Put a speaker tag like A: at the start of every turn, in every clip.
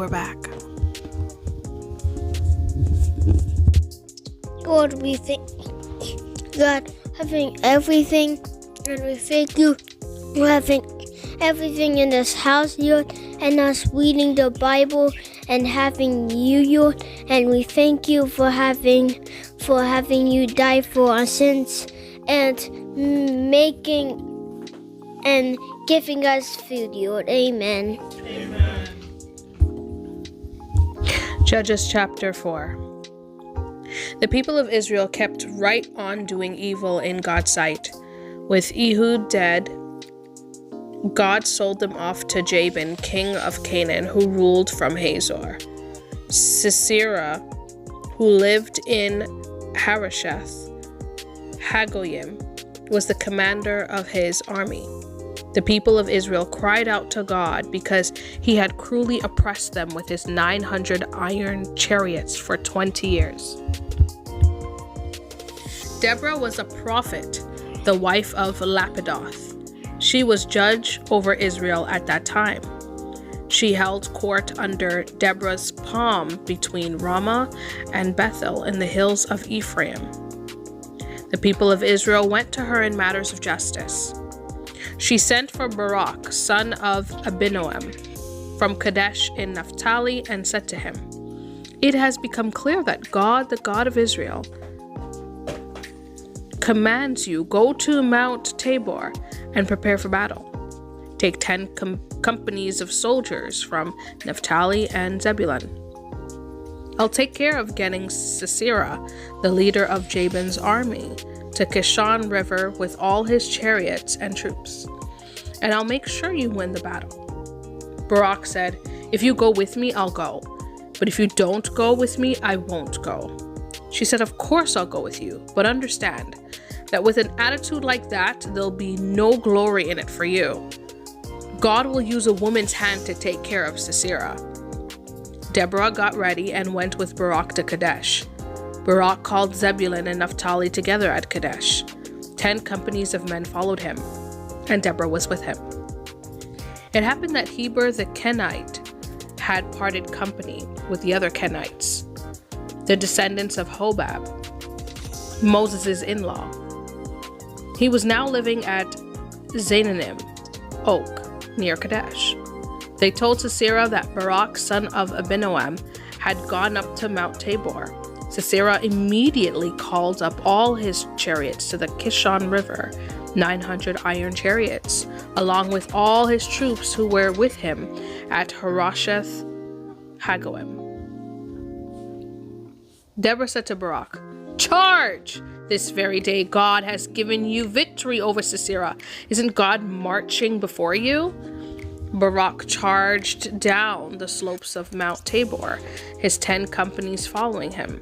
A: we're back.
B: Lord, we thank God having everything, and we thank you for having everything in this house, Lord, and us reading the Bible and having you, Lord, and we thank you for having you die for our sins and making and giving us food, Lord. Amen.
C: Amen. Judges chapter 4. The people of Israel kept right on doing evil in God's sight. With Ehud dead, God sold them off to Jabin, king of Canaan, who ruled from Hazor. Sisera, who lived in Harosheth Hagoyim, was the commander of his army. The people of Israel cried out to God because he had cruelly oppressed them with his 900 iron chariots for 20 years. Deborah was a prophet, the wife of Lapidoth. She was judge over Israel at that time. She held court under Deborah's palm between Ramah and Bethel in the hills of Ephraim. The people of Israel went to her in matters of justice. She sent for Barak, son of Abinoam, from Kadesh in Naphtali, and said to him, "It has become clear that God, the God of Israel, commands you, go to Mount Tabor and prepare for battle. Take 10 companies of soldiers from Naphtali and Zebulun. I'll take care of getting Sisera, the leader of Jabin's army, to Kishon River with all his chariots and troops, and I'll make sure you win the battle." Barak said, "If you go with me, I'll go, but if you don't go with me, I won't go." She said, "Of course I'll go with you, but understand that with an attitude like that, there'll be no glory in it for you. God will use a woman's hand to take care of Sisera." Deborah got ready and went with Barak to Kadesh. Barak called Zebulun and Naphtali together at Kadesh. 10 companies of men followed him, and Deborah was with him. It happened that Heber the Kenite had parted company with the other Kenites, the descendants of Hobab, Moses' in-law. He was now living at Zaananim Oak, near Kadesh. They told Sisera that Barak, son of Abinoam, had gone up to Mount Tabor. Sisera immediately called up all his chariots to the Kishon River, 900 iron chariots, along with all his troops who were with him at Harosheth Hagoyim. Deborah said to Barak, "Charge! This very day God has given you victory over Sisera. Isn't God marching before you?" Barak charged down the slopes of Mount Tabor, his 10 companies following him.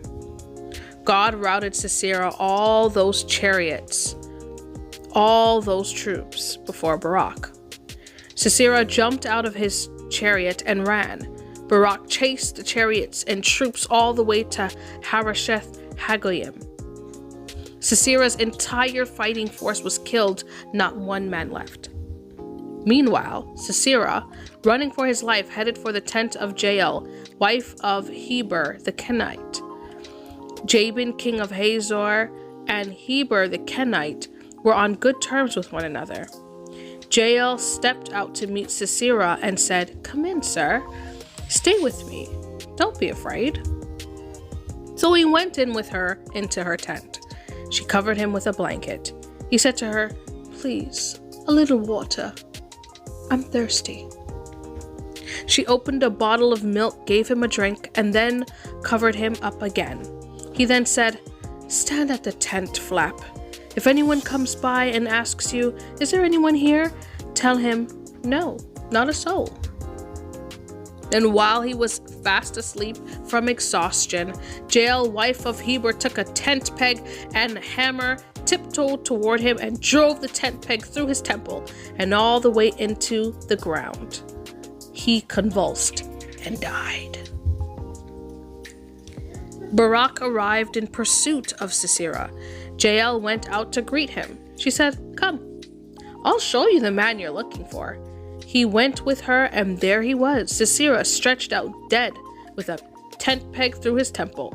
C: God routed Sisera, all those chariots, all those troops before Barak. Sisera jumped out of his chariot and ran. Barak chased the chariots and troops all the way to Harosheth Hagoyim. Sisera's entire fighting force was killed, not one man left. Meanwhile, Sisera, running for his life, headed for the tent of Jael, wife of Heber the Kenite. Jabin, king of Hazor, and Heber the Kenite were on good terms with one another. Jael stepped out to meet Sisera and said, "Come in, sir. Stay with me. Don't be afraid." So he went in with her into her tent. She covered him with a blanket. He said to her, "Please, a little water. I'm thirsty." She opened a bottle of milk, gave him a drink, and then covered him up again. He then said, "Stand at the tent flap. If anyone comes by and asks you, 'Is there anyone here?' tell him, 'No, not a soul.'" And while he was fast asleep from exhaustion, Jael, wife of Heber, took a tent peg and a hammer, tiptoed toward him, and drove the tent peg through his temple and all the way into the ground. He convulsed and died. Barak arrived in pursuit of Sisera. Jael went out to greet him. She said, "Come, I'll show you the man you're looking for. He went with her, and there he was, Sisera stretched out dead, with a tent peg through his temple.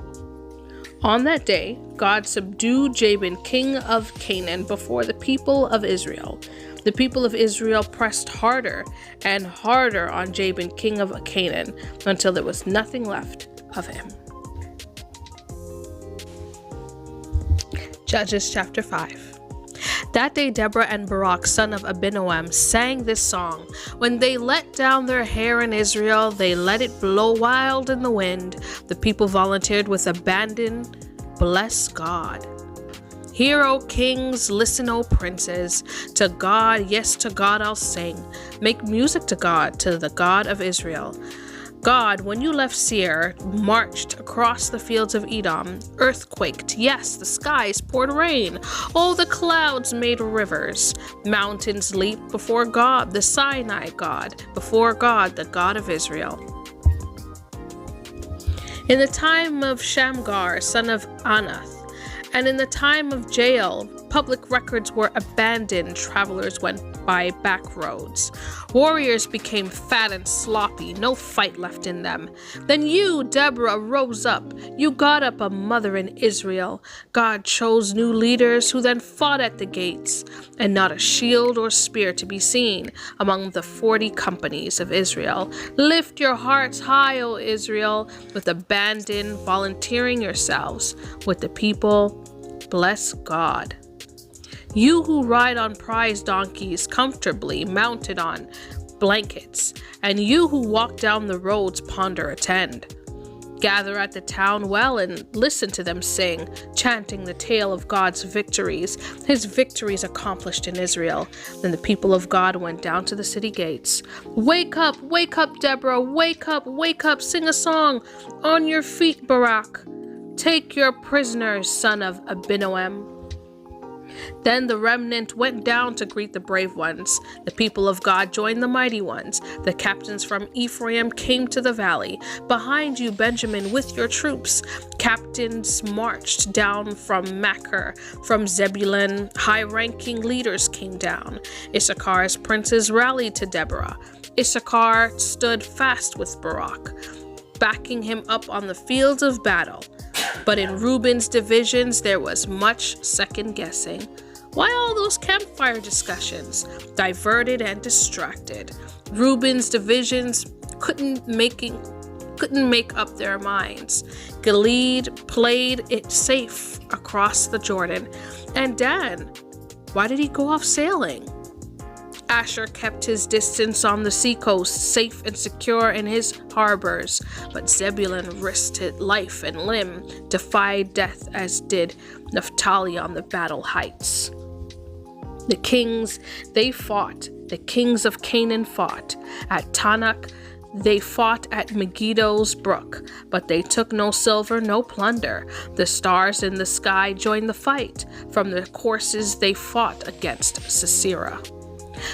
C: On that day, God subdued Jabin, king of Canaan, before the people of Israel. The people of Israel pressed harder and harder on Jabin, king of Canaan, until there was nothing left of him. Judges chapter 5. That day Deborah and Barak, son of Abinoam, sang this song. When they let down their hair in Israel, they let it blow wild in the wind. The people volunteered with abandon. Bless God. Hear, O kings, listen, O princes. To God, yes, to God I'll sing. Make music to God, to the God of Israel. God, when you left Seir, marched across the fields of Edom, earthquaked. Yes, the skies poured rain. Oh, the clouds made rivers. Mountains leaped before God, the Sinai God, before God, the God of Israel. In the time of Shamgar, son of Anath, and in the time of Jael, public records were abandoned. Travelers went by back roads. Warriors became fat and sloppy, no fight left in them. Then you, Deborah, rose up. You got up a mother in Israel. God chose new leaders who then fought at the gates, and not a shield or spear to be seen among the 40 companies of Israel. Lift your hearts high, O Israel, with abandon, volunteering yourselves with the people. Bless God. You who ride on prize donkeys comfortably mounted on blankets, and you who walk down the roads ponder attend. Gather at the town well and listen to them sing, chanting the tale of God's victories, his victories accomplished in Israel. Then the people of God went down to the city gates. Wake up, Deborah, wake up, sing a song. On your feet, Barak. Take your prisoners, son of Abinoam. Then the remnant went down to greet the brave ones. The people of God joined the mighty ones. The captains from Ephraim came to the valley. Behind you, Benjamin, with your troops. Captains marched down from Machir. From Zebulun, high-ranking leaders came down. Issachar's princes rallied to Deborah. Issachar stood fast with Barak, backing him up on the fields of battle. But in Reuben's divisions, there was much second-guessing. Why all those campfire discussions? Diverted and distracted. Reuben's divisions couldn't make up their minds. Gilead played it safe across the Jordan. And Dan, why did he go off sailing? Asher kept his distance on the seacoast, safe and secure in his harbors, but Zebulun risked life and limb, defied death, as did Naphtali on the battle heights. The kings, they fought. The kings of Canaan fought. At Tanakh, they fought at Megiddo's brook, but they took no silver, no plunder. The stars in the sky joined the fight. From the courses they fought against Sisera.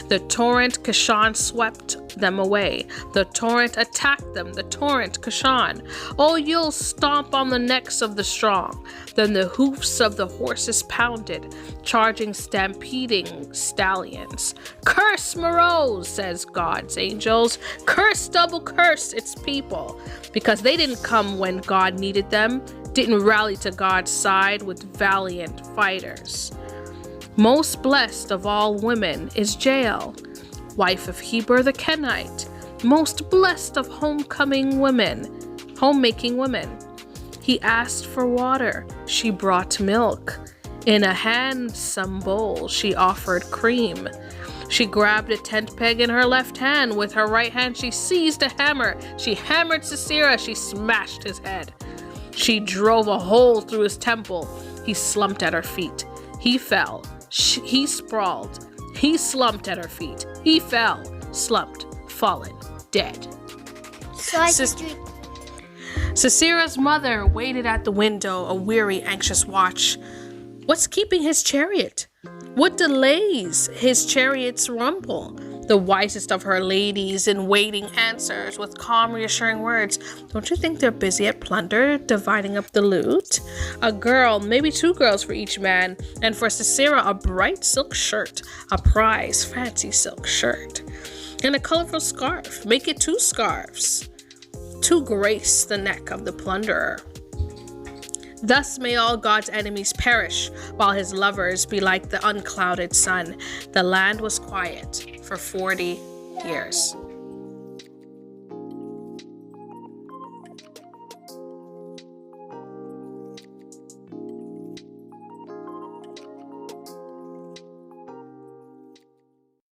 C: The torrent Kishon swept them away. The torrent attacked them. The torrent Kishon. Oh, you'll stomp on the necks of the strong. Then the hoofs of the horses pounded, charging, stampeding stallions. Curse Meroz, says God's angels. Curse, double curse its people. Because they didn't come when God needed them, didn't rally to God's side with valiant fighters. Most blessed of all women is Jael, wife of Heber the Kenite, most blessed of homemaking women. He asked for water, she brought milk. In a handsome bowl, she offered cream. She grabbed a tent peg in her left hand. With her right hand, she seized a hammer. She hammered Sisera. She smashed his head. She drove a hole through his temple. He slumped at her feet. He fell. He sprawled. He slumped at her feet. He fell, slumped, fallen, dead. Sisera's mother waited at the window, a weary, anxious watch. What's keeping his chariot? What delays his chariot's rumble? The wisest of her ladies in waiting answers with calm, reassuring words. Don't you think they're busy at plunder, dividing up the loot? A girl, maybe 2 girls for each man, and for Sisera a bright silk shirt, a prize fancy silk shirt. And a colorful scarf. Make it 2 scarves to grace the neck of the plunderer. Thus may all God's enemies perish, while his lovers be like the unclouded sun. The land was quiet for 40 years.